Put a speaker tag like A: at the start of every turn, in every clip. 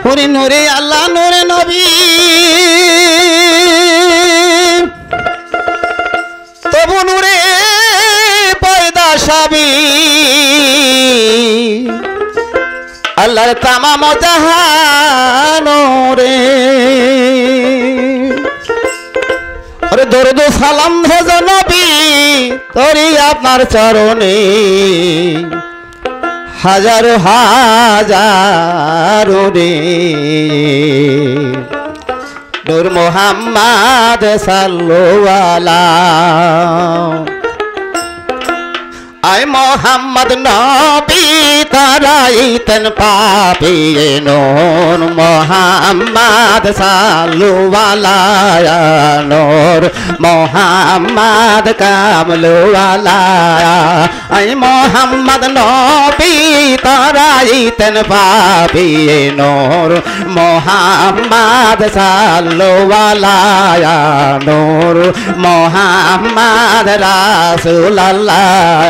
A: ওরে নূরে আল্লাহ নূরে নবী তবু নূরে পয়দা সাবি আল্লাহর তামাম জাহান রে ওরে দরুদ সালাম ভেজ নবী তোরি আপনার চরণে হাজার হাজার রে নূর মোহাম্মদ সাল্লাল্লাহু আয় মোহাম্মদ নবী তারাইতেন পাপি নূর মোহাম্মদ সাল্লাল্লাহু নূর মোহাম্মদ কামলওয়ালা আয় মোহাম্মদ নবী তারাইতেন পাপি নূর মোহাম্মদ সাল্লাল্লাহু নূর মোহাম্মদ রাসূলুল্লাহ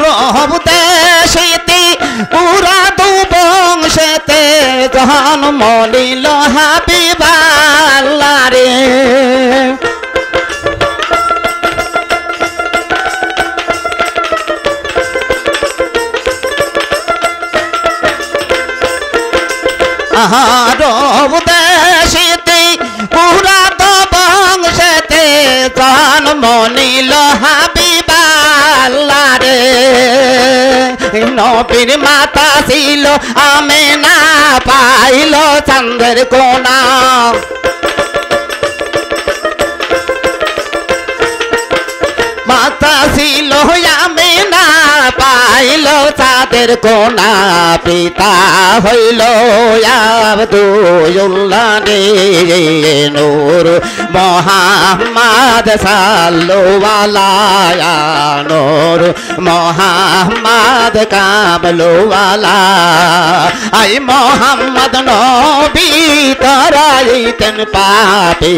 A: রব দেশেতে পুরা দু বংশেতে জন্ম নিল হাবিবাল্লাহ রে রব দেশেতে পুরা দু বংশেতে জন্ম নিল হাবিবাল্লাহ রে নবীর মাতা ছিল আমেনা পাইল চন্দ্রের কোনা মাতা ছিল আমেনা পাইল চাঁদের কোনা পিতা হইল আব্দুল্লাহ রে নূর মোহাম্মদ সাল্লাল্লাহু নূর মোহাম্মদ কামলওয়ালা আই মোহাম্মদ নবী তারাইতেন পাপি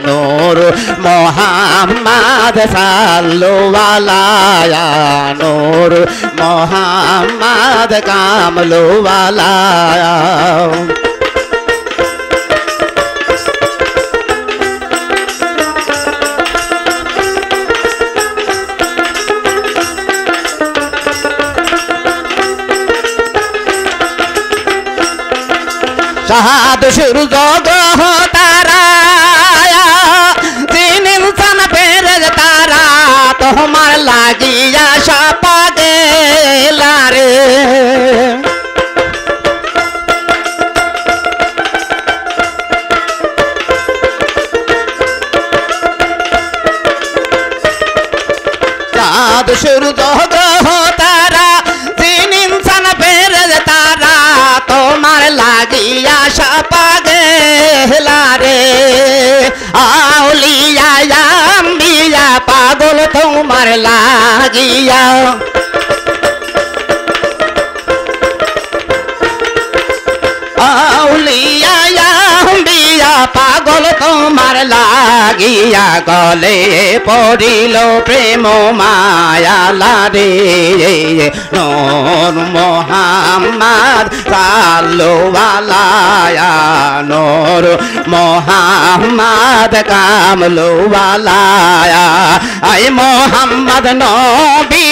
A: নূর মোহাম্মদ সাল্লাল্লাহু নূর মোহাম্মদ কামলওয়ালা সাহাদ সূর্য গ্রহ তারা তিন ইনসান পেরেজ তারা তোমার লাগিয়া সাপা গেলা রে সাহাদ সূর্য গ্রহ তারা তিন ইনসান পেরেজ তারা তোমার লাগিয়া সাপা গেলা রে আউলিয়া আম্বিয়া পাগল তোমার লাগিয়া আউলিয়া আম্বিয়া পাগল তোমার লাগিয়া গলে পড়িল প্রেম মায়ালা রে নূর মোহাম্মদ সাল্লাল্লাহু নূর মোহাম্মদ কামলওয়ালা আই মোহাম্মদ নবী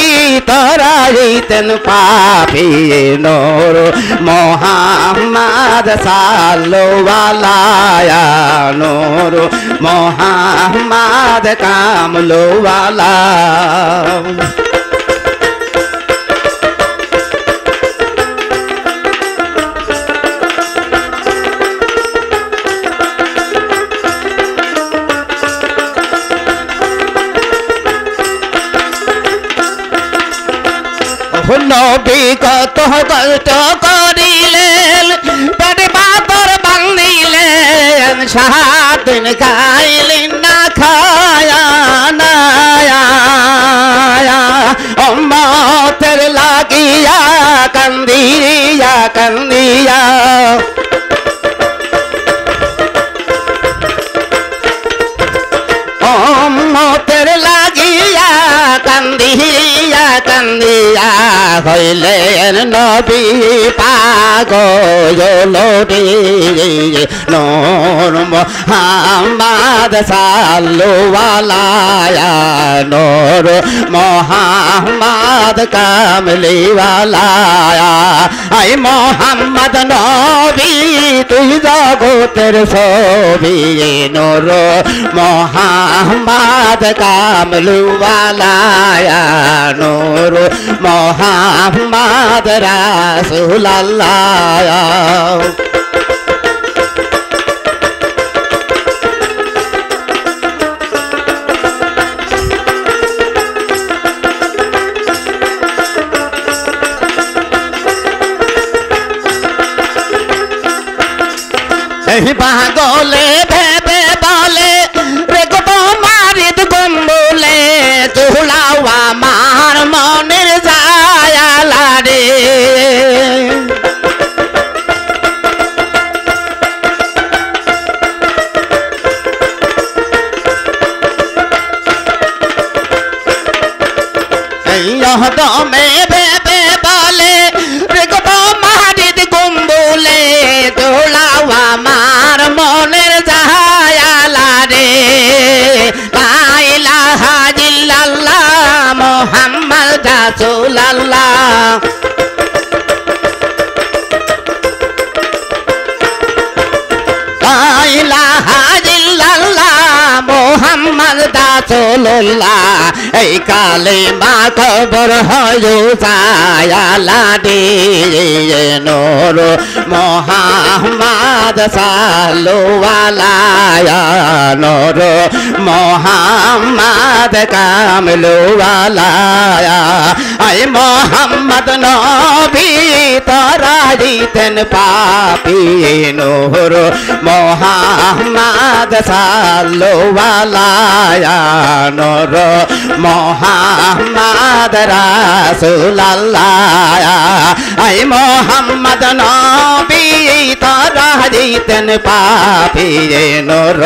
A: তারাইতেন পাপি নূর মোহাম্মদ সাল্লাল্লাহু নূর মোহাম্মদ কামলওয়ালা নবী কত কষ্ট করিলেন পেটে পাথর বান্ধিলেন 7 দিন খাইলেন না খায়া না উম্মতের লাগিয়া কান্দিয়া কান্দিয়া হইলেন নবী পাগল রে নূর মোহাম্মদ সাল্লুওয়ালায়া নূর মোহাম্মদ কামলিওয়ালায়া আই মোহাম্মদ নবী তুই জগতের ছবি নূর মোহাম্মদ কামলিওয়ালায়া নূর মোহাম্মদ রাসূলুল্লাহ পাগলে ভেবে বলে রেগব মারিদ গম্বুলে তুলাও আমার মনের জায়ালা রে দমে ভেবে বলে রেগব মারিদ গম্বুলে তুলাও আমার মনের জায়ালা রে লা ইলাহা ইল্লাল্লাহ মুহাম্মদ রাসূলুল্লাহ লা ইলাহা ইল্লাল্লাহ মুহাম্মদ রাসূলুল্লাহ এই কালেমা কবর হয় জায়ালা রে নূর মোহাম্মদ সাল্লুওয়ালায়া নূর মোহাম্মদ কামলুওয়ালায়া আই মোহাম্মদ নবী তোরা দিতেন পাপী নূর মোহাম্মদ সাল্লুওয়ালায়া নূর মোহাম্মদ রাসূলুল্লাহ আই মোহাম্মদ নবী তোরা দিতেন পাপী নূর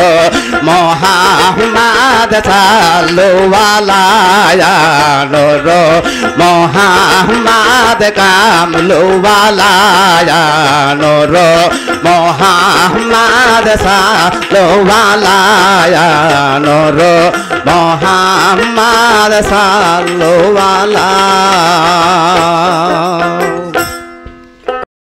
A: মোহাম্মদ সাল্লুওয়ালায়া নূর মোহাম্মদ কামলুওয়ালায়া নূর মোহাম্মদ সাল্লুওয়ালায়া নূর মোহাম্মদ সাল্লুওয়ালাহ